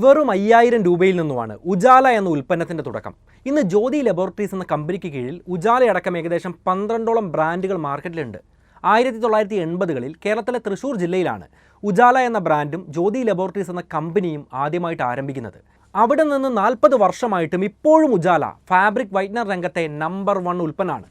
വെറും 5000 രൂപയിൽ നിന്നുമാണ് ഉജാല എന്ന ഉൽപ്പന്നത്തിൻ്റെ തുടക്കം. ഇന്ന് ജ്യോതി ലബോറട്ടറീസ് എന്ന കമ്പനിക്ക് കീഴിൽ ഉജാലയടക്കം ഏകദേശം 12ഓളം ബ്രാൻഡുകൾ മാർക്കറ്റിലുണ്ട്. 1980കളിൽ കേരളത്തിലെ തൃശ്ശൂർ ജില്ലയിലാണ് ഉജാല എന്ന ബ്രാൻഡും ജ്യോതി ലബോറട്ടറീസ് എന്ന കമ്പനിയും ആദ്യമായിട്ട് ആരംഭിക്കുന്നത്. അവിടെ നിന്ന് 40 വർഷമായിട്ടും ഇപ്പോഴും ഉജാല ഫാബ്രിക് വൈറ്റ്നർ രംഗത്തെ നമ്പർ 1 ഉൽപ്പന്നമാണ്.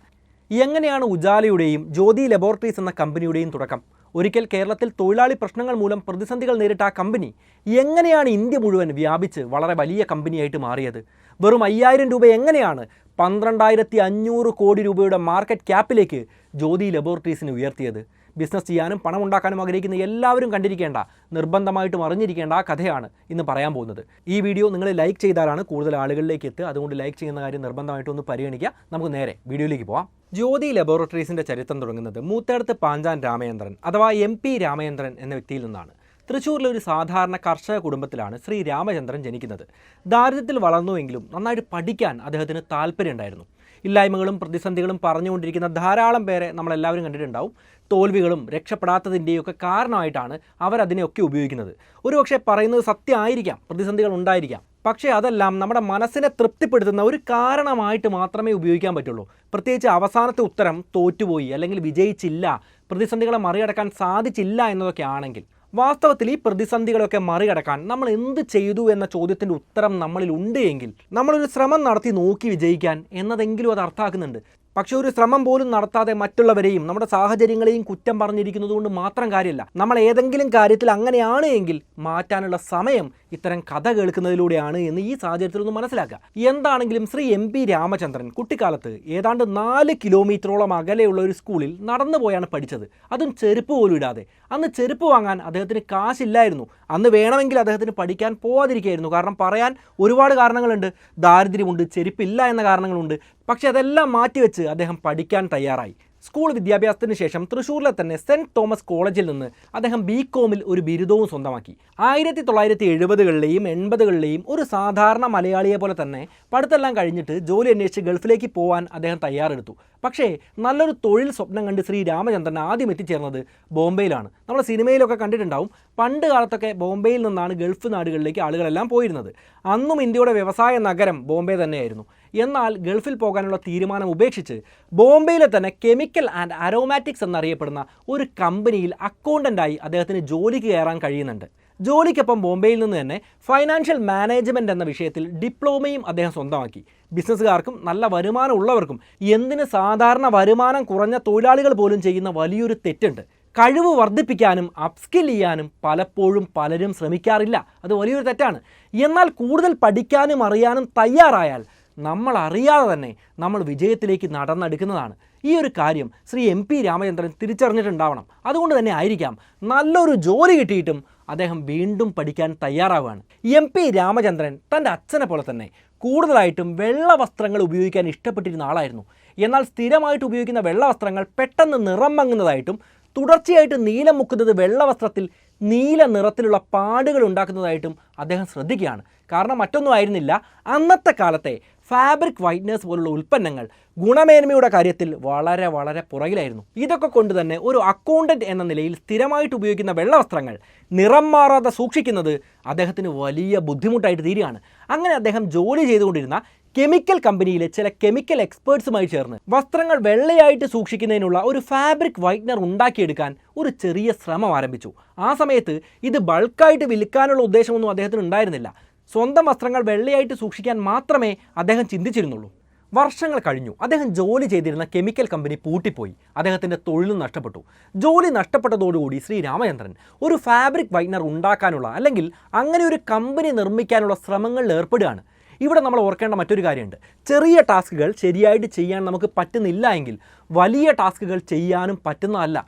എങ്ങനെയാണ് ഉജാലയുടെയും ജ്യോതി ലബോറട്ടറീസ് എന്ന കമ്പനിയുടെയും തുടക്കം? ഒരിക്കൽ കേരളത്തിൽ തൊഴിലാളി പ്രശ്നങ്ങൾ മൂലം പ്രതിസന്ധികൾ നേരിട്ട ആ കമ്പനി എങ്ങനെയാണ് ഇന്ത്യ മുഴുവൻ വ്യാപിച്ച് വളരെ വലിയ കമ്പനിയായിട്ട് മാറിയത്? വെറും 5000 രൂപ എങ്ങനെയാണ് 12,500 കോടി രൂപയുടെ മാർക്കറ്റ് ക്യാപ്പിലേക്ക് ജ്യോതി ലബോറട്ടറീസിനെ ഉയർത്തിയത്? ബിസിനസ് ചെയ്യാനും പണം ഉണ്ടാക്കാനും ആഗ്രഹിക്കുന്ന എല്ലാവരും കണ്ടിരിക്കേണ്ട, നിർബന്ധമായിട്ടും അറിഞ്ഞിരിക്കേണ്ട ആ കഥയാണ് ഇന്ന് പറയാൻ പോകുന്നത്. ഈ വീഡിയോ നിങ്ങൾ ലൈക്ക് ചെയ്താലാണ് കൂടുതൽ ആളുകളിലേക്ക് എത്തുക. അതുകൊണ്ട് ലൈക്ക് ചെയ്യുന്ന കാര്യം നിർബന്ധമായിട്ടും ഒന്ന് പരിഗണിക്കുക. നമുക്ക് നേരെ വീഡിയോയിലേക്ക് പോകാം. ജ്യോതി ലബോറട്ടറീസിൻ്റെ ചരിത്രം തുടങ്ങുന്നത് മൂത്തേടത്ത് പാഞ്ചാൻ രാമചന്ദ്രൻ അഥവാ MP രാമചന്ദ്രൻ എന്ന വ്യക്തിയിൽ നിന്നാണ്. തൃശ്ശൂരിലെ ഒരു സാധാരണ കർഷക കുടുംബത്തിലാണ് ശ്രീ രാമചന്ദ്രൻ ജനിക്കുന്നത്. ദാരിദ്ര്യത്തിൽ വളർന്നുവെങ്കിലും നന്നായിട്ട് പഠിക്കാൻ അദ്ദേഹത്തിന് താല്പര്യമുണ്ടായിരുന്നു. ഇല്ലായ്മകളും പ്രതിസന്ധികളും പറഞ്ഞുകൊണ്ടിരിക്കുന്ന ധാരാളം പേരെ നമ്മളെല്ലാവരും കണ്ടിട്ടുണ്ടാവും. തോൽവികളും രക്ഷപ്പെടാത്തതിൻ്റെയൊക്കെ കാരണമായിട്ടാണ് അവരതിനെയൊക്കെ ഉപയോഗിക്കുന്നത്. ഒരുപക്ഷെ പറയുന്നത് സത്യമായിരിക്കാം, പ്രതിസന്ധികൾ ഉണ്ടായിരിക്കാം. പക്ഷേ അതെല്ലാം നമ്മുടെ മനസ്സിനെ തൃപ്തിപ്പെടുത്തുന്ന ഒരു കാരണമായിട്ട് മാത്രമേ ഉപയോഗിക്കാൻ പറ്റുള്ളൂ. പ്രത്യേകിച്ച് അവസാനത്തെ ഉത്തരം തോറ്റുപോയി അല്ലെങ്കിൽ വിജയിച്ചില്ല, പ്രതിസന്ധികളെ മറികടക്കാൻ സാധിച്ചില്ല എന്നതൊക്കെ ആണെങ്കിൽ. വാസ്തവത്തിൽ ഈ പ്രതിസന്ധികളൊക്കെ മറികടക്കാൻ നമ്മൾ എന്ത് ചെയ്തു എന്ന ചോദ്യത്തിൻ്റെ ഉത്തരം നമ്മളിൽ ഉണ്ട് എങ്കിൽ നമ്മളൊരു ശ്രമം നടത്തി നോക്കി വിജയിക്കാൻ എന്നതെങ്കിലും അത് അർത്ഥമാക്കുന്നുണ്ട്. പക്ഷേ ഒരു ശ്രമം പോലും നടത്താതെ മറ്റുള്ളവരെയും നമ്മുടെ സാഹചര്യങ്ങളെയും കുറ്റം പറഞ്ഞിരിക്കുന്നത് കൊണ്ട് മാത്രം കാര്യമില്ല. നമ്മൾ ഏതെങ്കിലും കാര്യത്തിൽ അങ്ങനെയാണ് എങ്കിൽ മാറ്റാനുള്ള സമയം ഇത്തരം കഥ കേൾക്കുന്നതിലൂടെയാണ് എന്ന് ഈ സാഹചര്യത്തിൽ ഒന്ന് മനസ്സിലാക്കുക. എന്താണെങ്കിലും ശ്രീ MP രാമചന്ദ്രൻ കുട്ടിക്കാലത്ത് ഏതാണ്ട് 4 കിലോമീറ്ററോളം അകലെയുള്ള ഒരു സ്കൂളിൽ നടന്നു പോയാണ് പഠിച്ചത്. അതും ചെരുപ്പ് പോലും ഇടാതെ. അന്ന് ചെരുപ്പ് വാങ്ങാൻ അദ്ദേഹത്തിന് കാശില്ലായിരുന്നു. അന്ന് വേണമെങ്കിൽ അദ്ദേഹത്തിന് പഠിക്കാൻ പോവാതിരിക്കുകയായിരുന്നു. കാരണം പറയാൻ ഒരുപാട് കാരണങ്ങളുണ്ട്. ദാരിദ്ര്യമുണ്ട്, ചെരുപ്പില്ല എന്ന കാരണങ്ങളുണ്ട്. പക്ഷേ അതെല്ലാം മാറ്റിവെച്ച് അദ്ദേഹം പഠിക്കാൻ തയ്യാറായി. സ്കൂൾ വിദ്യാഭ്യാസത്തിന് ശേഷം തൃശ്ശൂരിലെ തന്നെ സെൻറ്റ് തോമസ് കോളേജിൽ നിന്ന് അദ്ദേഹം BCom ഒരു ബിരുദവും സ്വന്തമാക്കി. 1970കളിലെയും 80കളിലെയും ഒരു സാധാരണ മലയാളിയെ പോലെ തന്നെ പഠിത്തമെല്ലാം കഴിഞ്ഞിട്ട് ജോലി അന്വേഷിച്ച് ഗൾഫിലേക്ക് പോകാൻ അദ്ദേഹം തയ്യാറെടുത്തു. പക്ഷേ നല്ലൊരു തൊഴിൽ സ്വപ്നം കണ്ട് ശ്രീ രാമചന്ദ്രൻ ആദ്യം എത്തിച്ചേർന്നത് ബോംബെയിലാണ്. നമ്മൾ സിനിമയിലൊക്കെ കണ്ടിട്ടുണ്ടാവും. പണ്ട് കാലത്തൊക്കെ ബോംബെയിൽ നിന്നാണ് ഗൾഫ് നാടുകളിലേക്ക് ആളുകളെല്ലാം പോയിരുന്നത്. അന്നും ഇന്ത്യയുടെ വ്യവസായ നഗരം ബോംബെ തന്നെയായിരുന്നു. എന്നാൽ ഗൾഫിൽ പോകാനുള്ള തീരുമാനം ഉപേക്ഷിച്ച് ബോംബെയിലെ തന്നെ കെമിക്കൽ ആൻഡ് അരോമാറ്റിക്സ് എന്നറിയപ്പെടുന്ന ഒരു കമ്പനിയിൽ അക്കൗണ്ടൻ്റായി അദ്ദേഹത്തിന് ജോലിക്ക് കയറാൻ കഴിയുന്നുണ്ട്. ജോലിക്കൊപ്പം ബോംബെയിൽ നിന്ന് തന്നെ ഫൈനാൻഷ്യൽ മാനേജ്മെൻറ്റ് എന്ന വിഷയത്തിൽ ഡിപ്ലോമയും അദ്ദേഹം സ്വന്തമാക്കി. ബിസിനസ്സുകാർക്കും നല്ല വരുമാനം ഉള്ളവർക്കും എന്തിന് സാധാരണ വരുമാനം കുറഞ്ഞ തൊഴിലാളികൾ പോലും ചെയ്യുന്ന വലിയൊരു തെറ്റുണ്ട്. കഴിവ് വർദ്ധിപ്പിക്കാനും അപ്സ്കിൽ ചെയ്യാനും പലപ്പോഴും പലരും ശ്രമിക്കാറില്ല. അത് വലിയൊരു തെറ്റാണ്. എന്നാൽ കൂടുതൽ പഠിക്കാനും അറിയാനും തയ്യാറായാൽ നമ്മൾ അറിയാതെ തന്നെ നമ്മൾ വിജയത്തിലേക്ക് നടന്നെടുക്കുന്നതാണ്. ഈ ഒരു കാര്യം ശ്രീ MP രാമചന്ദ്രൻ തിരിച്ചറിഞ്ഞിട്ടുണ്ടാവണം. അതുകൊണ്ട് തന്നെ ആയിരിക്കാം നല്ലൊരു ജോലി കിട്ടിയിട്ടും അദ്ദേഹം വീണ്ടും പഠിക്കാൻ തയ്യാറാവുകയാണ്. MP രാമചന്ദ്രൻ തൻ്റെ അച്ഛനെ പോലെ തന്നെ കൂടുതലായിട്ടും വെള്ള വസ്ത്രങ്ങൾ ഉപയോഗിക്കാൻ ഇഷ്ടപ്പെട്ടിരുന്ന ആളായിരുന്നു. എന്നാൽ സ്ഥിരമായിട്ട് ഉപയോഗിക്കുന്ന വെള്ള വസ്ത്രങ്ങൾ പെട്ടെന്ന് നിറം മങ്ങുന്നതായിട്ടും തുടർച്ചയായിട്ട് നീലം മുക്കുന്നത് വെള്ള വസ്ത്രത്തിൽ നീല നിറത്തിലുള്ള പാടുകൾ ഉണ്ടാക്കുന്നതായിട്ടും അദ്ദേഹം ശ്രദ്ധിക്കുകയാണ്. കാരണം മറ്റൊന്നും ആയിരുന്നില്ല, അന്നത്തെ കാലത്തെ ഫാബ്രിക് വൈറ്റ്നേഴ്സ് പോലുള്ള ഉൽപ്പന്നങ്ങൾ ഗുണമേന്മയുടെ കാര്യത്തിൽ വളരെ വളരെ പുറകിലായിരുന്നു. ഇതൊക്കെ കൊണ്ട് തന്നെ ഒരു അക്കൗണ്ടൻറ്റ് എന്ന നിലയിൽ സ്ഥിരമായിട്ട് ഉപയോഗിക്കുന്ന വെള്ളവസ്ത്രങ്ങൾ നിറം മാറാതെ സൂക്ഷിക്കുന്നത് അദ്ദേഹത്തിന് വലിയ ബുദ്ധിമുട്ടായിട്ട് തീരുകയാണ്. അങ്ങനെ അദ്ദേഹം ജോലി ചെയ്തുകൊണ്ടിരുന്ന കെമിക്കൽ കമ്പനിയിലെ ചില കെമിക്കൽ എക്സ്പേർട്സുമായി ചേർന്ന് വസ്ത്രങ്ങൾ വെള്ളയായിട്ട് സൂക്ഷിക്കുന്നതിനുള്ള ഒരു ഫാബ്രിക് വൈറ്റ്നർ ഉണ്ടാക്കിയെടുക്കാൻ ഒരു ചെറിയ ശ്രമം ആരംഭിച്ചു. ആ സമയത്ത് ഇത് ബൾക്കായിട്ട് വിൽക്കാനുള്ള ഉദ്ദേശമൊന്നും അദ്ദേഹത്തിന് ഉണ്ടായിരുന്നില്ല. സ്വന്തം വസ്ത്രങ്ങൾ വെള്ളയായിട്ട് സൂക്ഷിക്കാൻ മാത്രമേ അദ്ദേഹം ചിന്തിച്ചിരുന്നുള്ളൂ. വർഷങ്ങൾ കഴിഞ്ഞു. അദ്ദേഹം ജോലി ചെയ്തിരുന്ന കെമിക്കൽ കമ്പനി പൂട്ടിപ്പോയി. അദ്ദേഹത്തിൻ്റെ തൊഴിലും നഷ്ടപ്പെട്ടു. ജോലി നഷ്ടപ്പെട്ടതോടുകൂടി ശ്രീ രാമചന്ദ്രൻ ഒരു ഫാബ്രിക് വൈറ്റ്നർ ഉണ്ടാക്കാനുള്ള അല്ലെങ്കിൽ അങ്ങനെ ഒരു കമ്പനി നിർമ്മിക്കാനുള്ള ശ്രമങ്ങളിൽ ഏർപ്പെടുകയാണ്. ഇവിടെ നമ്മൾ ഓർക്കേണ്ട മറ്റൊരു കാര്യമുണ്ട്. ചെറിയ ടാസ്കുകൾ ശരിയായിട്ട് ചെയ്യാൻ നമുക്ക് പറ്റുന്നില്ല എങ്കിൽ വലിയ ടാസ്കുകൾ ചെയ്യാനും പറ്റുന്നതല്ല.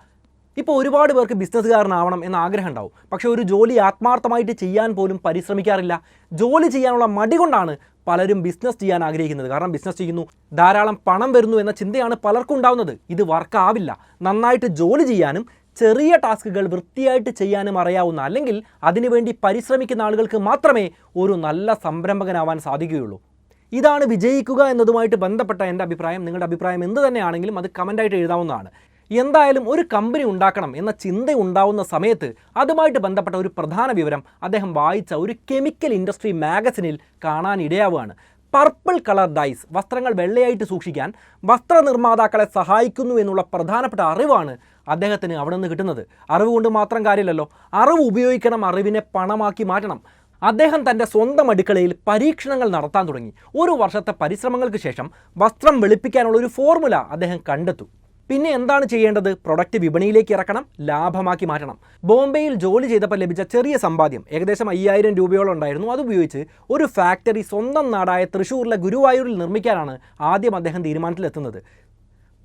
ഇപ്പോൾ ഒരുപാട് പേർക്ക് ബിസിനസ്സുകാരനാവണം എന്ന ആഗ്രഹം ഉണ്ടാവും. പക്ഷേ ഒരു ജോലി ആത്മാർത്ഥമായിട്ട് ചെയ്യാൻ പോലും പരിശ്രമിക്കാറില്ല. ജോലി ചെയ്യാനുള്ള മടി കൊണ്ടാണ് പലരും ബിസിനസ് ചെയ്യാൻ ആഗ്രഹിക്കുന്നത്. കാരണം ബിസിനസ് ചെയ്യുന്നു, ധാരാളം പണം വരുന്നു എന്ന ചിന്തയാണ് പലർക്കും ഉണ്ടാവുന്നത്. ഇത് വർക്കാവില്ല. നന്നായിട്ട് ജോലി ചെയ്യാനും ചെറിയ ടാസ്കുകൾ വൃത്തിയായിട്ട് ചെയ്യാനും അറിയാവുന്ന അല്ലെങ്കിൽ അതിനുവേണ്ടി പരിശ്രമിക്കുന്ന ആളുകൾക്ക് മാത്രമേ ഒരു നല്ല സംരംഭകനാവാൻ സാധിക്കുകയുള്ളൂ. ഇതാണ് വിജയിക്കുക എന്നതുമായിട്ട് ബന്ധപ്പെട്ട എൻ്റെ അഭിപ്രായം. നിങ്ങളുടെ അഭിപ്രായം എന്ത് തന്നെയാണെങ്കിലും അത് കമൻ്റായിട്ട് എഴുതാവുന്നതാണ്. എന്തായാലും ഒരു കമ്പനി ഉണ്ടാക്കണം എന്ന ചിന്ത ഉണ്ടാവുന്ന സമയത്ത് അതുമായിട്ട് ബന്ധപ്പെട്ട ഒരു പ്രധാന വിവരം അദ്ദേഹം വായിച്ച ഒരു കെമിക്കൽ ഇൻഡസ്ട്രി മാഗസിനിൽ കാണാനിടയാവുകയാണ്. പർപ്പിൾ കളർ ഡൈസ് വസ്ത്രങ്ങൾ വെള്ളയായിട്ട് സൂക്ഷിക്കാൻ വസ്ത്രനിർമ്മാതാക്കളെ സഹായിക്കുന്നു എന്നുള്ള പ്രധാനപ്പെട്ട അറിവാണ് അദ്ദേഹത്തിന് അവിടെ നിന്ന് കിട്ടുന്നത്. അറിവ് കൊണ്ട് മാത്രം കാര്യമില്ലല്ലോ, അറിവ് ഉപയോഗിക്കണം, അറിവിനെ പണമാക്കി മാറ്റണം. അദ്ദേഹം തൻ്റെ സ്വന്തം അടുക്കളയിൽ പരീക്ഷണങ്ങൾ നടത്താൻ തുടങ്ങി. ഒരു വർഷത്തെ പരിശ്രമങ്ങൾക്ക് ശേഷം വസ്ത്രം വെളുപ്പിക്കാനുള്ള ഒരു ഫോർമുല അദ്ദേഹം കണ്ടെത്തും. പിന്നെ എന്താണ് ചെയ്യേണ്ടത്? പ്രൊഡക്റ്റ് വിപണിയിലേക്ക് ഇറക്കണം, ലാഭമാക്കി മാറ്റണം. ബോംബെയിൽ ജോലി ചെയ്തപ്പോൾ ലഭിച്ച ചെറിയ സമ്പാദ്യം ഏകദേശം 5000 രൂപയോളം ഉണ്ടായിരുന്നു. അതുപയോഗിച്ച് ഒരു ഫാക്ടറി സ്വന്തം നാടായ തൃശ്ശൂരിലെ ഗുരുവായൂരിൽ നിർമ്മിക്കാനാണ് ആദ്യം അദ്ദേഹം തീരുമാനത്തിലെത്തുന്നത്.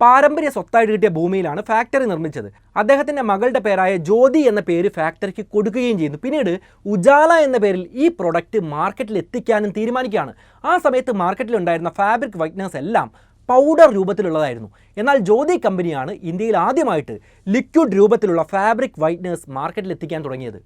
പാരമ്പര്യ സ്വത്തായിട്ട് കിട്ടിയ ഭൂമിയിലാണ് ഫാക്ടറി നിർമ്മിച്ചത്. അദ്ദേഹത്തിൻ്റെ മകളുടെ പേരായ ജ്യോതി എന്ന പേര് ഫാക്ടറിക്ക് കൊടുക്കുകയും ചെയ്യുന്നു. പിന്നീട് ഉജാല എന്ന പേരിൽ ഈ പ്രൊഡക്റ്റ് മാർക്കറ്റിൽ എത്തിക്കാനും തീരുമാനിക്കുകയാണ്. ആ സമയത്ത് മാർക്കറ്റിലുണ്ടായിരുന്ന ഫാബ്രിക് വൈറ്റ്നേഴ്സ് എല്ലാം പൗഡർ രൂപത്തിലുള്ളതായിരുന്നു. എന്നാൽ ജ്യോതി കമ്പനിയാണ് ഇന്ത്യയിൽ ആദ്യമായിട്ട് ലിക്വിഡ് രൂപത്തിലുള്ള ഫാബ്രിക് വൈറ്റ്നേഴ്സ് മാർക്കറ്റിൽ എത്തിക്കാൻ തുടങ്ങിയത്.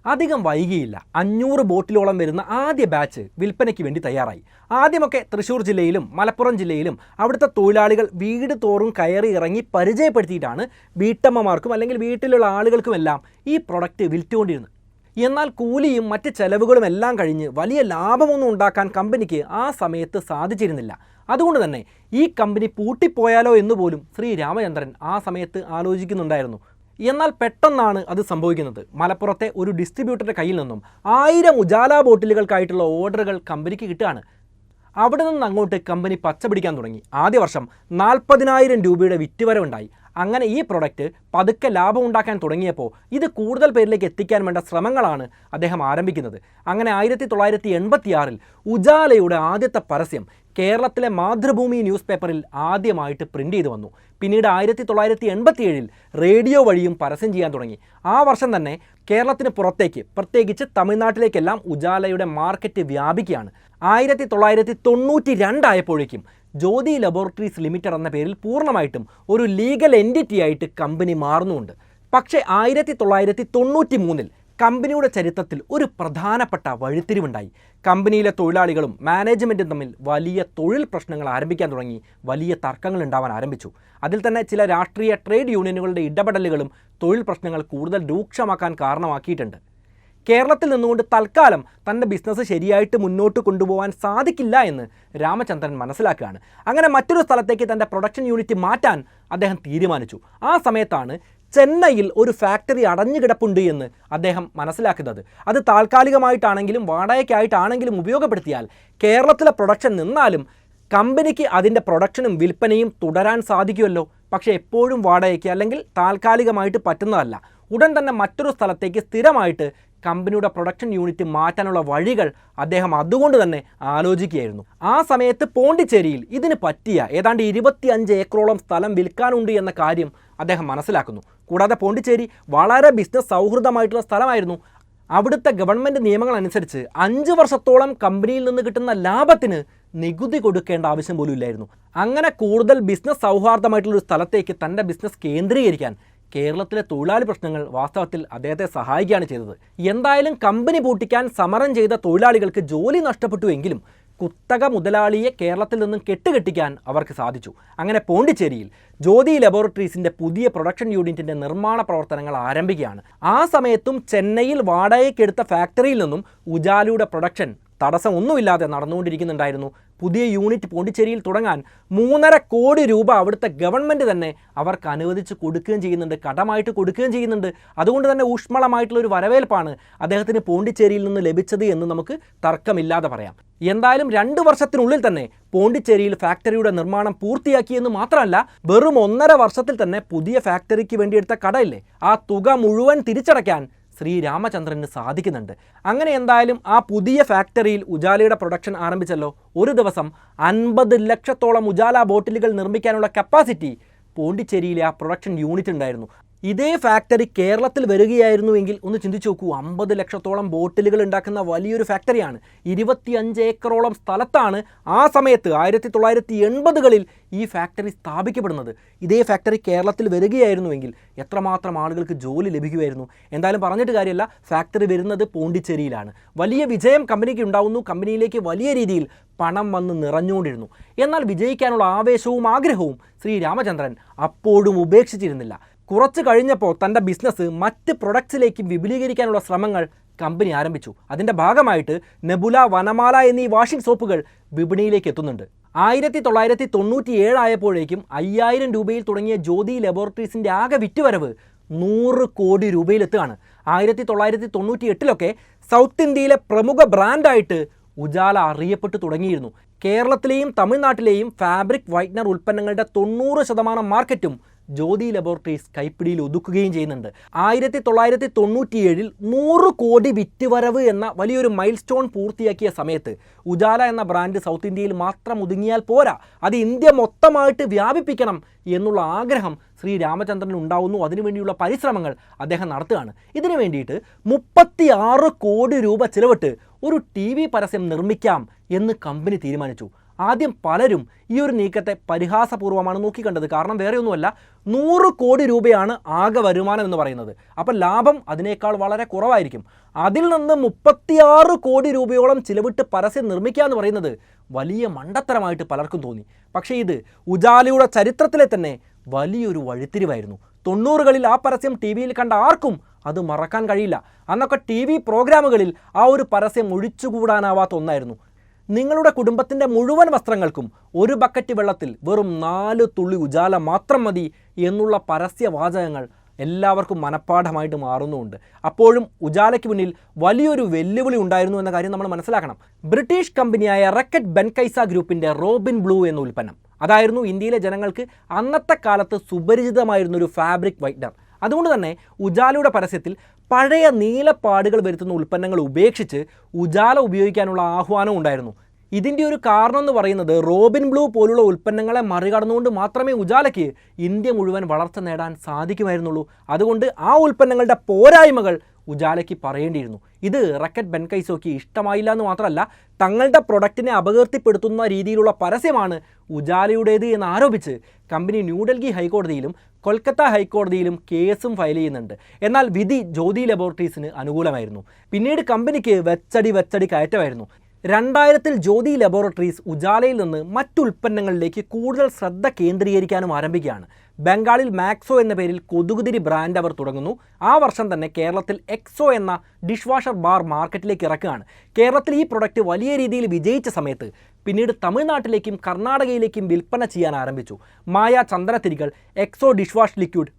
അധികം വൈകിയില്ല, 500 ബോട്ടിലോളം വരുന്ന ആദ്യ ബാച്ച് വിൽപ്പനയ്ക്ക് വേണ്ടി തയ്യാറായി. ആദ്യമൊക്കെ തൃശ്ശൂർ ജില്ലയിലും മലപ്പുറം ജില്ലയിലും അവിടുത്തെ തൊഴിലാളികൾ വീട് തോറും കയറി ഇറങ്ങി പരിചയപ്പെടുത്തിയിട്ടാണ് വീട്ടമ്മമാർക്കും അല്ലെങ്കിൽ വീട്ടിലുള്ള ആളുകൾക്കുമെല്ലാം ഈ പ്രൊഡക്റ്റ് വിൽറ്റുകൊണ്ടിരുന്നത്. എന്നാൽ കൂലിയും മറ്റ് ചെലവുകളും എല്ലാം കഴിഞ്ഞ് വലിയ ലാഭമൊന്നും ഉണ്ടാക്കാൻ കമ്പനിക്ക് ആ സമയത്ത് സാധിച്ചിരുന്നില്ല. അതുകൊണ്ട് തന്നെ ഈ കമ്പനി പൂട്ടിപ്പോയാലോ എന്നുപോലും ശ്രീ രാമചന്ദ്രൻ ആ സമയത്ത് ആലോചിക്കുന്നുണ്ടായിരുന്നു. എന്നാൽ പെട്ടെന്നാണ് അത് സംഭവിക്കുന്നത്. മലപ്പുറത്തെ ഒരു ഡിസ്ട്രിബ്യൂട്ടറുടെ കയ്യിൽ നിന്നും 1000 ഉജാല ബോട്ടിലുകൾക്കായിട്ടുള്ള ഓർഡറുകൾ കമ്പനിക്ക് കിട്ടുകയാണ്. അവിടെ നിന്ന് അങ്ങോട്ട് കമ്പനി പച്ച പിടിക്കാൻ തുടങ്ങി. ആദ്യ വർഷം 40,000 രൂപയുടെ വിറ്റുവരവുണ്ടായി. അങ്ങനെ ഈ പ്രൊഡക്റ്റ് പതുക്കെ ലാഭം ഉണ്ടാക്കാൻ തുടങ്ങിയപ്പോൾ ഇത് കൂടുതൽ പേരിലേക്ക് എത്തിക്കാൻ വേണ്ട ശ്രമങ്ങളാണ് അദ്ദേഹം ആരംഭിക്കുന്നത്. അങ്ങനെ 1986 ഉജാലയുടെ ആദ്യത്തെ പരസ്യം കേരളത്തിലെ മാതൃഭൂമി ന്യൂസ് പേപ്പറിൽ ആദ്യമായിട്ട് പ്രിൻ്റ് ചെയ്തു വന്നു. പിന്നീട് 1987 റേഡിയോ വഴിയും പരസ്യം ചെയ്യാൻ തുടങ്ങി. ആ വർഷം തന്നെ കേരളത്തിന് പുറത്തേക്ക്, പ്രത്യേകിച്ച് തമിഴ്നാട്ടിലേക്കെല്ലാം ഉജാലയുടെ മാർക്കറ്റ് വ്യാപിക്കുകയാണ്. 1992 ആയപ്പോഴേക്കും ജ്യോതി ലബോറട്ടറീസ് ലിമിറ്റഡ് എന്ന പേരിൽ പൂർണ്ണമായിട്ടും ഒരു ലീഗൽ എൻറ്റിറ്റി ആയിട്ട് കമ്പനി മാറുന്നുണ്ട്. പക്ഷേ 1993 കമ്പനിയുടെ ചരിത്രത്തിൽ ഒരു പ്രധാനപ്പെട്ട വഴിത്തിരിവുണ്ടായി. കമ്പനിയിലെ തൊഴിലാളികളും മാനേജ്മെൻറ്റും തമ്മിൽ വലിയ തൊഴിൽ പ്രശ്നങ്ങൾ ആരംഭിക്കാൻ തുടങ്ങി. വലിയ തർക്കങ്ങൾ ഉണ്ടാവാൻ ആരംഭിച്ചു. അതിൽ തന്നെ ചില രാഷ്ട്രീയ ട്രേഡ് യൂണിയനുകളുടെ ഇടപെടലുകളും തൊഴിൽ പ്രശ്നങ്ങൾ കൂടുതൽ രൂക്ഷമാക്കാൻ കാരണമാക്കിയിട്ടുണ്ട്. കേരളത്തിൽ നിന്നുകൊണ്ട് തൽക്കാലം തൻ്റെ ബിസിനസ് ശരിയായിട്ട് മുന്നോട്ട് കൊണ്ടുപോകാൻ സാധിക്കില്ല എന്ന് രാമചന്ദ്രൻ മനസ്സിലാക്കുകയാണ്. അങ്ങനെ മറ്റൊരു സ്ഥലത്തേക്ക് തൻ്റെ പ്രൊഡക്ഷൻ യൂണിറ്റ് മാറ്റാൻ അദ്ദേഹം തീരുമാനിച്ചു. ആ സമയത്താണ് ചെന്നൈയിൽ ഒരു ഫാക്ടറി അടഞ്ഞു കിടപ്പുണ്ട് എന്ന് അദ്ദേഹം മനസ്സിലാക്കുന്നത്. അത് താൽക്കാലികമായിട്ടാണെങ്കിലും വാടകയ്ക്കായിട്ടാണെങ്കിലും ഉപയോഗപ്പെടുത്തിയാൽ കേരളത്തിലെ പ്രൊഡക്ഷൻ നിന്നാലും കമ്പനിക്ക് അതിൻ്റെ പ്രൊഡക്ഷനും വിൽപ്പനയും തുടരാൻ സാധിക്കുമല്ലോ. പക്ഷേ എപ്പോഴും വാടകയ്ക്ക് അല്ലെങ്കിൽ താൽക്കാലികമായിട്ട് പറ്റുന്നതല്ല. ഉടൻ തന്നെ മറ്റൊരു സ്ഥലത്തേക്ക് സ്ഥിരമായിട്ട് കമ്പനിയുടെ പ്രൊഡക്ഷൻ യൂണിറ്റ് മാറ്റാനുള്ള വഴികൾ അദ്ദേഹം അതുകൊണ്ട് തന്നെ ആലോചിക്കുകയായിരുന്നു. ആ സമയത്ത് പോണ്ടിച്ചേരിയിൽ ഇതിന് പറ്റിയ ഏതാണ്ട് 25 ഏക്കറോളം സ്ഥലം വിൽക്കാനുണ്ട് എന്ന കാര്യം അദ്ദേഹം മനസ്സിലാക്കുന്നു. കൂടാതെ പോണ്ടിച്ചേരി വളരെ ബിസിനസ് സൗഹൃദമായിട്ടുള്ള സ്ഥലമായിരുന്നു. അവിടുത്തെ ഗവൺമെൻറ് നിയമങ്ങൾ അനുസരിച്ച് 5 വർഷത്തോളം കമ്പനിയിൽ നിന്ന് കിട്ടുന്ന ലാഭത്തിന് നികുതി കൊടുക്കേണ്ട ആവശ്യം പോലും ഇല്ലായിരുന്നു. അങ്ങനെ കൂടുതൽ ബിസിനസ് സൗഹാർദ്ദമായിട്ടുള്ളൊരു സ്ഥലത്തേക്ക് തൻ്റെ ബിസിനസ് കേന്ദ്രീകരിക്കാൻ കേരളത്തിലെ തൊഴിലാളി പ്രശ്നങ്ങൾ വാസ്തവത്തിൽ അദ്ദേഹത്തെ സഹായിക്കുകയാണ് ചെയ്തത്. എന്തായാലും കമ്പനി പൂട്ടിക്കാൻ സമരം ചെയ്ത തൊഴിലാളികൾക്ക് ജോലി നഷ്ടപ്പെട്ടു എങ്കിലും കുത്തക മുതലാളിയെ കേരളത്തിൽ നിന്നും കെട്ടുകെട്ടിക്കാൻ അവർക്ക് സാധിച്ചു. അങ്ങനെ പോണ്ടിച്ചേരിയിൽ ജ്യോതി ലബോറട്ടറീസിൻ്റെ പുതിയ പ്രൊഡക്ഷൻ യൂണിറ്റിൻ്റെ നിർമ്മാണ പ്രവർത്തനങ്ങൾ ആരംഭിക്കുകയാണ്. ആ സമയത്തും ചെന്നൈയിൽ വാടകയ്ക്കെടുത്ത ഫാക്ടറിയിൽ നിന്നും ഉജാലയുടെ പ്രൊഡക്ഷൻ തടസ്സമൊന്നുമില്ലാതെ നടന്നുകൊണ്ടിരിക്കുന്നുണ്ടായിരുന്നു. പുതിയ യൂണിറ്റ് പോണ്ടിച്ചേരിയിൽ തുടങ്ങാൻ 3.5 കോടി രൂപ അവിടുത്തെ ഗവൺമെൻറ് തന്നെ അവർക്ക് അനുവദിച്ച് കൊടുക്കുകയും ചെയ്യുന്നുണ്ട്, കടമായിട്ട് കൊടുക്കുകയും ചെയ്യുന്നുണ്ട്. അതുകൊണ്ട് തന്നെ ഊഷ്മളമായിട്ടുള്ളൊരു വരവേൽപ്പാണ് അദ്ദേഹത്തിന് പോണ്ടിച്ചേരിയിൽ നിന്ന് ലഭിച്ചത് എന്ന് നമുക്ക് തർക്കമില്ലാതെ പറയാം. എന്തായാലും 2 വർഷത്തിനുള്ളിൽ തന്നെ പോണ്ടിച്ചേരിയിൽ ഫാക്ടറിയുടെ നിർമ്മാണം പൂർത്തിയാക്കിയെന്ന് മാത്രമല്ല, വെറും 1.5 വർഷത്തിൽ തന്നെ പുതിയ ഫാക്ടറിക്ക് വേണ്ടിയെടുത്ത കടയില്ലേ, ആ തുക മുഴുവൻ തിരിച്ചടയ്ക്കാൻ ശ്രീ രാമചന്ദ്രന് സാധിക്കുന്നുണ്ട്. അങ്ങനെ എന്തായാലും ആ പുതിയ ഫാക്ടറിയിൽ ഉജാലയുടെ പ്രൊഡക്ഷൻ ആരംഭിച്ചല്ലോ. ഒരു ദിവസം 50 ലക്ഷത്തോളം ഉജാല ബോട്ടിലുകൾ നിർമ്മിക്കാനുള്ള കപ്പാസിറ്റി പോണ്ടിച്ചേരിയിലെ ആ പ്രൊഡക്ഷൻ യൂണിറ്റ് ഉണ്ടായിരുന്നു. ഇതേ ഫാക്ടറി കേരളത്തിൽ വരികയായിരുന്നുവെങ്കിൽ ഒന്ന് ചിന്തിച്ചു നോക്കൂ. 50 ലക്ഷത്തോളം ബോട്ടിലുകൾ ഉണ്ടാക്കുന്ന വലിയൊരു ഫാക്ടറിയാണ്. 25 ഏക്കറോളം സ്ഥലത്താണ് ആ സമയത്ത് 1980കളിൽ ഈ ഫാക്ടറി സ്ഥാപിക്കപ്പെടുന്നത്. ഇതേ ഫാക്ടറി കേരളത്തിൽ വരികയായിരുന്നുവെങ്കിൽ എത്രമാത്രം ആളുകൾക്ക് ജോലി ലഭിക്കുമായിരുന്നു. എന്തായാലും പറഞ്ഞിട്ട് കാര്യമല്ല, ഫാക്ടറി വരുന്നത് പോണ്ടിച്ചേരിയിലാണ്. വലിയ വിജയം കമ്പനിക്ക് ഉണ്ടാവുന്നു. കമ്പനിയിലേക്ക് വലിയ രീതിയിൽ പണം വന്ന് നിറഞ്ഞുകൊണ്ടിരുന്നു. എന്നാൽ വിജയിക്കാനുള്ള ആവേശവും ആഗ്രഹവും ശ്രീ രാമചന്ദ്രൻ അപ്പോഴും ഉപേക്ഷിച്ചിരുന്നില്ല. കുറച്ച് കഴിഞ്ഞപ്പോൾ തൻ്റെ ബിസിനസ് മറ്റ് പ്രൊഡക്ട്സിലേക്ക് വിപുലീകരിക്കാനുള്ള ശ്രമങ്ങൾ കമ്പനി ആരംഭിച്ചു. അതിൻ്റെ ഭാഗമായിട്ട് നെബുല, വനമാല എന്നീ വാഷിംഗ് സോപ്പുകൾ വിപണിയിലേക്ക് എത്തുന്നുണ്ട്. 1997 ആയപ്പോഴേക്കും 5000 രൂപയിൽ തുടങ്ങിയ ജ്യോതി ലബോറട്ടറീസിൻ്റെ ആകെ വിറ്റുവരവ് 100 കോടി രൂപയിലെത്തുകയാണ്. 1998 സൗത്ത് ഇന്ത്യയിലെ പ്രമുഖ ബ്രാൻഡായിട്ട് ഉജാല അറിയപ്പെട്ടു തുടങ്ങിയിരുന്നു. കേരളത്തിലെയും തമിഴ്നാട്ടിലെയും ഫാബ്രിക് വൈറ്റ്നർ ഉൽപ്പന്നങ്ങളുടെ 90% മാർക്കറ്റും ജ്യോതി ലബോറട്ടറീസ് കൈപ്പിടിയിൽ ഒതുക്കുകയും ചെയ്യുന്നുണ്ട്. 1997 100 കോടി വിറ്റുവരവ് എന്ന വലിയൊരു മൈൽ സ്റ്റോൺ പൂർത്തിയാക്കിയ സമയത്ത് ഉജാല എന്ന ബ്രാൻഡ് സൗത്ത് ഇന്ത്യയിൽ മാത്രം ഒതുങ്ങിയാൽ പോരാ, അത് ഇന്ത്യ മൊത്തമായിട്ട് വ്യാപിപ്പിക്കണം എന്നുള്ള ആഗ്രഹം ശ്രീ രാമചന്ദ്രന് ഉണ്ടാവുന്നു. അതിനുവേണ്ടിയുള്ള പരിശ്രമങ്ങൾ അദ്ദേഹം നടത്തുകയാണ്. ഇതിനു വേണ്ടിയിട്ട് 36 കോടി രൂപ ചിലവിട്ട് ഒരു TV പരസ്യം നിർമ്മിക്കാം എന്ന് കമ്പനി തീരുമാനിച്ചു. ആദ്യം പലരും ഈ ഒരു നീക്കത്തെ പരിഹാസപൂർവ്വമാണ് നോക്കിക്കണ്ടത്. കാരണം വേറെ ഒന്നുമല്ല, 100 കോടി രൂപയാണ് ആകെ വരുമാനം എന്ന് പറയുന്നത്. അപ്പോൾ ലാഭം അതിനേക്കാൾ വളരെ കുറവായിരിക്കും. അതിൽ നിന്ന് 36 കോടി രൂപയോളം ചിലവിട്ട് പരസ്യം നിർമ്മിക്കുക എന്ന് പറയുന്നത് വലിയ മണ്ടത്തരമായിട്ട് പലർക്കും തോന്നി. പക്ഷേ ഇത് ഉജാലയുടെ ചരിത്രത്തിലെ തന്നെ വലിയൊരു വഴിത്തിരിവായിരുന്നു. 90കളിൽ ആ പരസ്യം TV-യിൽ കണ്ട ആർക്കും അത് മറക്കാൻ കഴിയില്ല. അന്നൊക്കെ TV പ്രോഗ്രാമുകളിൽ ആ ഒരു പരസ്യം ഒഴിച്ചുകൂടാനാവാത്ത ഒന്നായിരുന്നു. നിങ്ങളുടെ കുടുംബത്തിൻ്റെ മുഴുവൻ വസ്ത്രങ്ങൾക്കും ഒരു ബക്കറ്റ് വെള്ളത്തിൽ വെറും 4 തുള്ളി ഉജാല മാത്രം മതി എന്നുള്ള പരസ്യവാചകങ്ങൾ എല്ലാവർക്കും മനഃപ്പാഠമായിട്ട് മാറുന്നുമുണ്ട്. അപ്പോഴും ഉജാലയ്ക്ക് മുന്നിൽ വലിയൊരു വെല്ലുവിളി ഉണ്ടായിരുന്നു എന്ന കാര്യം നമ്മൾ മനസ്സിലാക്കണം. ബ്രിട്ടീഷ് കമ്പനിയായ റെക്കറ്റ് ബെൻകൈസ ഗ്രൂപ്പിൻ്റെ റോബിൻ ബ്ലൂ എന്ന ഉൽപ്പന്നം അതായിരുന്നു ഇന്ത്യയിലെ ജനങ്ങൾക്ക് അന്നത്തെ കാലത്ത് സുപരിചിതമായിരുന്നൊരു ഫാബ്രിക് വൈറ്റ്നർ. അതുകൊണ്ട് തന്നെ ഉജാലയുടെ പരസ്യത്തിൽ പഴയ നീലപ്പാടുകൾ വരുത്തുന്ന ഉൽപ്പന്നങ്ങൾ ഉപേക്ഷിച്ച് ഉജാല ഉപയോഗിക്കാനുള്ള ആഹ്വാനം ഉണ്ടായിരുന്നു. ഇതിൻ്റെ ഒരു കാരണം എന്ന് പറയുന്നത് റോബിൻ ബ്ലൂ പോലുള്ള ഉൽപ്പന്നങ്ങളെ മറികടന്നുകൊണ്ട് മാത്രമേ ഉജാലയ്ക്ക് ഇന്ത്യ മുഴുവൻ വളർച്ച നേടാൻ സാധിക്കുമായിരുന്നുള്ളൂ. അതുകൊണ്ട് ആ ഉൽപ്പന്നങ്ങളുടെ പോരായ്മകൾ ഉജാലയ്ക്ക് പറയേണ്ടിയിരുന്നു. ഇത് റെക്കറ്റ് ബെൻകൈസോയ്ക്ക് ഇഷ്ടമായില്ല എന്ന് മാത്രമല്ല, തങ്ങളുടെ പ്രൊഡക്റ്റിനെ അപകീർത്തിപ്പെടുത്തുന്ന രീതിയിലുള്ള പരസ്യമാണ് ഉജാലയുടേത് എന്ന് ആരോപിച്ച് കമ്പനി ന്യൂഡൽഹി ഹൈക്കോടതിയിലും കൊൽക്കത്ത ഹൈക്കോടതിയിലും കേസും ഫയൽ ചെയ്യുന്നുണ്ട്. എന്നാൽ വിധി ജ്യോതി ലബോറട്ടറീസിന് അനുകൂലമായിരുന്നു. പിന്നീട് കമ്പനിക്ക് വെച്ചടി കയറ്റമായിരുന്നു. 2000-ൽ ജ്യോതി ലബോറട്ടറീസ് ഉജാലയിൽ നിന്ന് മറ്റുൽപ്പന്നങ്ങളിലേക്ക് കൂടുതൽ ശ്രദ്ധ കേന്ദ്രീകരിക്കാനും ആരംഭിക്കുകയാണ്. ബംഗാളിൽ മാക്സോ എന്ന പേരിൽ കൊതുകുതിരി ബ്രാൻഡ് അവർ തുടങ്ങുന്നു. ആ വർഷം തന്നെ കേരളത്തിൽ എക്സോ എന്ന ഡിഷ് വാഷർ ബാർ മാർക്കറ്റിലേക്ക് ഇറക്കുകയാണ്. കേരളത്തിൽ ഈ പ്രൊഡക്റ്റ് വലിയ രീതിയിൽ വിജയിച്ച സമയത്ത് പിന്നീട് തമിഴ്നാട്ടിലേക്കും കർണാടകയിലേക്കും വിൽപ്പന ചെയ്യാൻ ആരംഭിച്ചു. മായ ചന്ദനത്തിരികൾ, Exo dish wash liquid,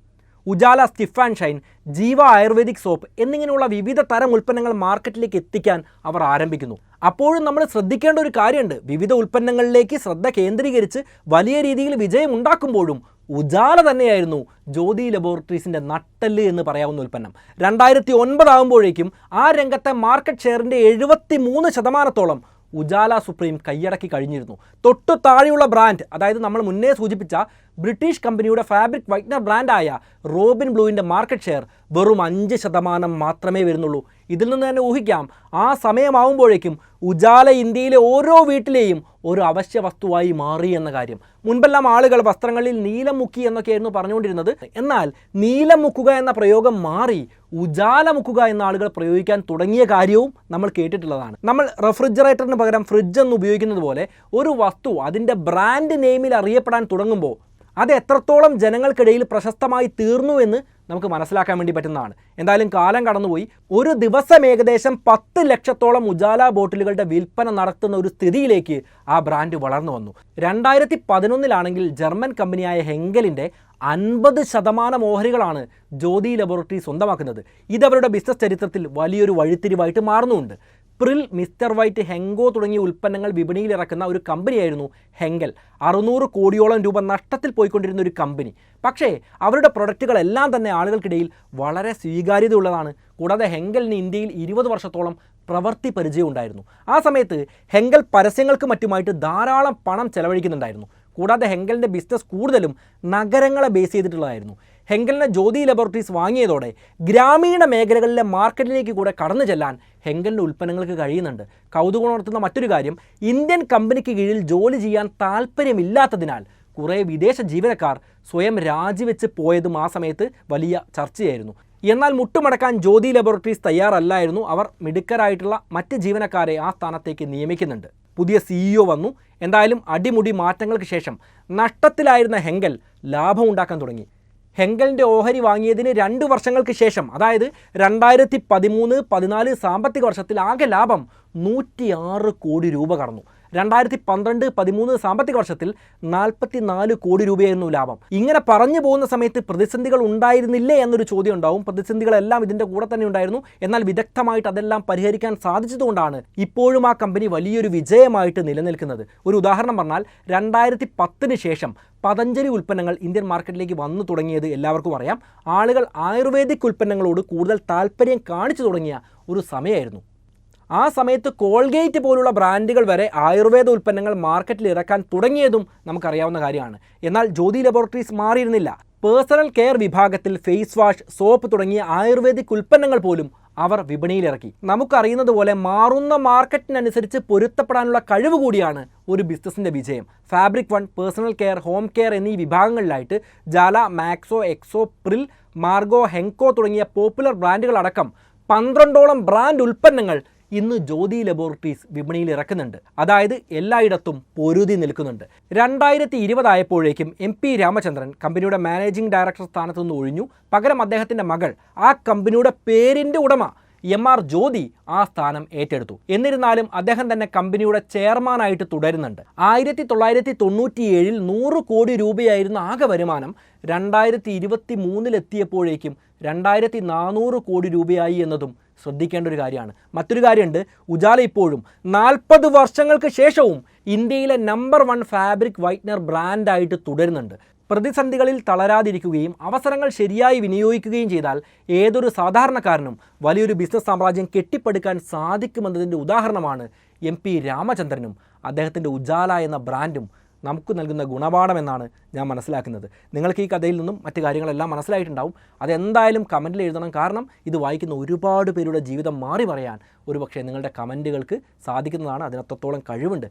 Ujala stiff and shine, Jeeva ayurvedic soap എന്നിങ്ങനെയുള്ള വിവിധ തരം ഉൽപ്പന്നങ്ങൾ മാർക്കറ്റിലേക്ക് എത്തിക്കാൻ അവർ ആരംഭിക്കുന്നു. അപ്പോഴും നമ്മൾ ശ്രദ്ധിക്കേണ്ട ഒരു കാര്യമുണ്ട്. വിവിധ ഉൽപ്പന്നങ്ങളിലേക്ക് ശ്രദ്ധ കേന്ദ്രീകരിച്ച് വലിയ രീതിയിൽ വിജയം ഉണ്ടാക്കുമ്പോഴും ഉജാല തന്നെയായിരുന്നു ജ്യോതി ലബോറട്ടറീസിൻ്റെ നട്ടെല്ല് എന്ന് പറയാവുന്ന ഉൽപ്പന്നം. 2009 ആകുമ്പോഴേക്കും ആ രംഗത്തെ മാർക്കറ്റ് ഷെയറിൻ്റെ 73% ഉജാല സുപ്രീം കൈയടക്കി കഴിഞ്ഞിരുന്നു. തൊട്ടു താഴെയുള്ള ബ്രാൻഡ്, അതായത് നമ്മൾ മുന്നേ സൂചിപ്പിച്ച ബ്രിട്ടീഷ് കമ്പനിയുടെ ഫാബ്രിക് വൈറ്റ്നർ ബ്രാൻഡായ റോബിൻ ബ്ലൂവിൻ്റെ മാർക്കറ്റ് ഷെയർ വെറും 5% മാത്രമേ വരുന്നുള്ളൂ. ഇതിൽ നിന്ന് തന്നെ ഊഹിക്കാം, ആ സമയമാവുമ്പോഴേക്കും ഉജാല ഇന്ത്യയിലെ ഓരോ വീട്ടിലെയും ഒരു അവശ്യ വസ്തുവായി മാറി എന്ന കാര്യം. മുൻപെല്ലാം ആളുകൾ വസ്ത്രങ്ങളിൽ നീലം മുക്കി എന്നൊക്കെയായിരുന്നു പറഞ്ഞുകൊണ്ടിരുന്നത്. എന്നാൽ നീലം മുക്കുക എന്ന പ്രയോഗം മാറി ഉജാല മുക്കുക എന്ന ആളുകൾ പ്രയോഗിക്കാൻ തുടങ്ങിയ കാര്യവും നമ്മൾ കേട്ടിട്ടുള്ളതാണ്. നമ്മൾ റെഫ്രിജറേറ്ററിന് പകരം ഫ്രിഡ്ജ് എന്ന് ഉപയോഗിക്കുന്നത് പോലെ ഒരു വസ്തു അതിൻ്റെ ബ്രാൻഡ് നെയിമിൽ അറിയപ്പെടാൻ തുടങ്ങുമ്പോൾ അത് എത്രത്തോളം ജനങ്ങൾക്കിടയിൽ പ്രശസ്തമായി തീർന്നു എന്ന് നമുക്ക് മനസ്സിലാക്കാൻ വേണ്ടി പറ്റുന്നതാണ്. എന്തായാലും കാലം കടന്നുപോയി. ഒരു ദിവസം ഏകദേശം 10 ലക്ഷത്തോളം ഉജാല ബോട്ടിലുകളുടെ വിൽപ്പന നടത്തുന്ന ഒരു സ്ഥിതിയിലേക്ക് ആ ബ്രാൻഡ് വളർന്നു വന്നു. 2011 ജർമ്മൻ കമ്പനിയായ ഹെങ്കലിൻ്റെ 50% ഓഹരികളാണ് ജ്യോതി ലബോറട്ടറി സ്വന്തമാക്കുന്നത്. ഇതവരുടെ ബിസിനസ് ചരിത്രത്തിൽ വലിയൊരു വഴിത്തിരിവായിട്ട് മാറുന്നുണ്ട്. പ്രിൽ, മിസ്റ്റർ വൈറ്റ്, ഹെങ്കോ തുടങ്ങിയ ഉൽപ്പന്നങ്ങൾ വിപണിയിൽ ഇറക്കുന്ന ഒരു കമ്പനിയായിരുന്നു ഹെങ്കൽ. 600 കോടിയോളം രൂപ നഷ്ടത്തിൽ പോയിക്കൊണ്ടിരുന്ന ഒരു കമ്പനി. പക്ഷേ അവരുടെ പ്രൊഡക്റ്റുകളെല്ലാം തന്നെ ആളുകൾക്കിടയിൽ വളരെ സ്വീകാര്യതയുള്ളതാണ്. കൂടാതെ ഹെങ്കലിന് ഇന്ത്യയിൽ 20 വർഷത്തോളം പ്രവൃത്തി പരിചയം ഉണ്ടായിരുന്നു. ആ സമയത്ത് ഹെങ്കൽ പരസ്യങ്ങൾക്ക് മറ്റുമായിട്ട് ധാരാളം പണം ചെലവഴിക്കുന്നുണ്ടായിരുന്നു. കൂടാതെ ഹെങ്കലിൻ്റെ ബിസിനസ് കൂടുതലും നഗരങ്ങളെ ബേസ് ചെയ്തിട്ടുള്ളതായിരുന്നു. ഹെങ്കലിനെ ജ്യോതി ലബോറട്ടറീസ് വാങ്ങിയതോടെ ഗ്രാമീണ മേഖലകളിലെ മാർക്കറ്റിലേക്ക് കൂടെ കടന്നു ചെല്ലാൻ ഹെങ്കലിൻ്റെ ഉൽപ്പന്നങ്ങൾക്ക് കഴിയുന്നുണ്ട്. കൗതുകമുണർത്തുന്ന മറ്റൊരു കാര്യം, ഇന്ത്യൻ കമ്പനിക്ക് കീഴിൽ ജോലി ചെയ്യാൻ താല്പര്യമില്ലാത്തതിനാൽ കുറേ വിദേശ ജീവനക്കാർ സ്വയം രാജിവെച്ച് പോയതും ആ സമയത്ത് വലിയ ചർച്ചയായിരുന്നു. എന്നാൽ മുട്ടുമടക്കാൻ ജ്യോതി ലബോറട്ടറീസ് തയ്യാറല്ലായിരുന്നു. അവർ മിടുക്കരായിട്ടുള്ള മറ്റ് ജീവനക്കാരെ ആ സ്ഥാനത്തേക്ക് നിയമിക്കുന്നുണ്ട്. പുതിയ CEO വന്നു. എന്തായാലും അടിമുടി മാറ്റങ്ങൾക്ക് ശേഷം നഷ്ടത്തിലായിരുന്ന ഹെങ്കൽ ലാഭമുണ്ടാക്കാൻ തുടങ്ങി. ഹെങ്കലിൻ്റെ ഓഹരി വാങ്ങിയതിന് 2 വർഷങ്ങൾക്ക് ശേഷം, അതായത് 2013-14 സാമ്പത്തിക വർഷത്തിൽ ആകെ ലാഭം 106 കോടി രൂപ കടന്നു. 2012-13 സാമ്പത്തിക വർഷത്തിൽ 44 കോടി രൂപയായിരുന്നു ലാഭം. ഇങ്ങനെ പറഞ്ഞു പോകുന്ന സമയത്ത് പ്രതിസന്ധികൾ ഉണ്ടായിരുന്നില്ലേ എന്നൊരു ചോദ്യം ഉണ്ടാവും. പ്രതിസന്ധികളെല്ലാം ഇതിൻ്റെ കൂടെ തന്നെ ഉണ്ടായിരുന്നു. എന്നാൽ വിദഗ്ധമായിട്ട് അതെല്ലാം പരിഹരിക്കാൻ സാധിച്ചതുകൊണ്ടാണ് ഇപ്പോഴും ആ കമ്പനി വലിയൊരു വിജയമായിട്ട് നിലനിൽക്കുന്നത്. ഒരു ഉദാഹരണം പറഞ്ഞാൽ 2010 ശേഷം പതഞ്ജലി ഉൽപ്പന്നങ്ങൾ ഇന്ത്യൻ മാർക്കറ്റിലേക്ക് വന്നു തുടങ്ങിയത് എല്ലാവർക്കും അറിയാം. ആളുകൾ ആയുർവേദിക് ഉൽപ്പന്നങ്ങളോട് കൂടുതൽ താല്പര്യം കാണിച്ചു തുടങ്ങിയ ഒരു സമയമായിരുന്നു. ആ സമയത്ത് കോൾഗേറ്റ് പോലുള്ള ബ്രാൻഡുകൾ വരെ ആയുർവേദ ഉൽപ്പന്നങ്ങൾ മാർക്കറ്റിൽ ഇറക്കാൻ തുടങ്ങിയതും നമുക്കറിയാവുന്ന കാര്യമാണ്. എന്നാൽ ജ്യോതി ലബോറട്ടറീസ് മാറിയിരുന്നില്ല. പേഴ്സണൽ കെയർ വിഭാഗത്തിൽ ഫേസ് വാഷ്, സോപ്പ് തുടങ്ങിയ ആയുർവേദിക് ഉൽപ്പന്നങ്ങൾ പോലും അവർ വിപണിയിലിറക്കി. നമുക്കറിയുന്നത് പോലെ മാറുന്ന മാർക്കറ്റിനനുസരിച്ച് പൊരുത്തപ്പെടാനുള്ള കഴിവ് കൂടിയാണ് ഒരു ബിസിനസിൻ്റെ വിജയം. Fabric one, personal care, home care എന്നീ വിഭാഗങ്ങളിലായിട്ട് ജാല, മാക്സോ, എക്സോ, പ്രിൽ, മാർഗോ, ഹെങ്കോ തുടങ്ങിയ പോപ്പുലർ ബ്രാൻഡുകളടക്കം 12ഓളം ബ്രാൻഡ് ഉൽപ്പന്നങ്ങൾ ഇന്ന് ജ്യോതി ലബോറട്ടറീസ് വിപണിയിൽ ഇറക്കുന്നുണ്ട്. അതായത് എല്ലായിടത്തും പൊരുതി നിൽക്കുന്നുണ്ട്. 2020 ആയപ്പോഴേക്കും MP രാമചന്ദ്രൻ കമ്പനിയുടെ മാനേജിംഗ് ഡയറക്ടർ സ്ഥാനത്തു നിന്ന് ഒഴിഞ്ഞു. പകരം അദ്ദേഹത്തിൻ്റെ മകൾ, ആ കമ്പനിയുടെ പേരിൻ്റെ ഉടമ MR ജ്യോതി ആ സ്ഥാനം ഏറ്റെടുത്തു. എന്നിരുന്നാലും അദ്ദേഹം തന്നെ കമ്പനിയുടെ ചെയർമാനായിട്ട് തുടരുന്നുണ്ട്. 1997 100 കോടി രൂപയായിരുന്ന ആകെ വരുമാനം 2023 എത്തിയപ്പോഴേക്കും 2400 കോടി രൂപയായി എന്നതും ശ്രദ്ധിക്കേണ്ട ഒരു കാര്യമാണ്. മറ്റൊരു കാര്യമുണ്ട്, ഉജാല ഇപ്പോഴും 40 വർഷങ്ങൾക്ക് ശേഷവും ഇന്ത്യയിലെ നമ്പർ 1 ഫാബ്രിക് വൈറ്റ്നർ ബ്രാൻഡായിട്ട് തുടരുന്നുണ്ട്. പ്രതിസന്ധികളിൽ തളരാതിരിക്കുകയും അവസരങ്ങൾ ശരിയായി വിനിയോഗിക്കുകയും ചെയ്താൽ ഏതൊരു സാധാരണക്കാരനും വലിയൊരു ബിസിനസ് സാമ്രാജ്യം കെട്ടിപ്പടുക്കാൻ സാധിക്കുമെന്നതിൻ്റെ ഉദാഹരണമാണ് MP രാമചന്ദ്രനും അദ്ദേഹത്തിൻ്റെ ഉജാല എന്ന ബ്രാൻഡും നമുക്ക് നൽകുന്ന ഗുണപാഠമെന്നാണ് ഞാൻ മനസ്സിലാക്കുന്നത്. നിങ്ങൾക്ക് ഈ കഥയിൽ നിന്നും മറ്റു കാര്യങ്ങളെല്ലാം മനസ്സിലായിട്ടുണ്ടാവും. അതെന്തായാലും കമൻറ്റിൽ എഴുതണം. കാരണം ഇത് വായിക്കുന്ന ഒരുപാട് പേരുടെ ജീവിതം മാറി പറയാൻ ഒരുപക്ഷെ നിങ്ങളുടെ കമൻറ്റുകൾക്ക് സാധിക്കുന്നതാണ്. അതിനത്രത്തോളം കഴിവുണ്ട്.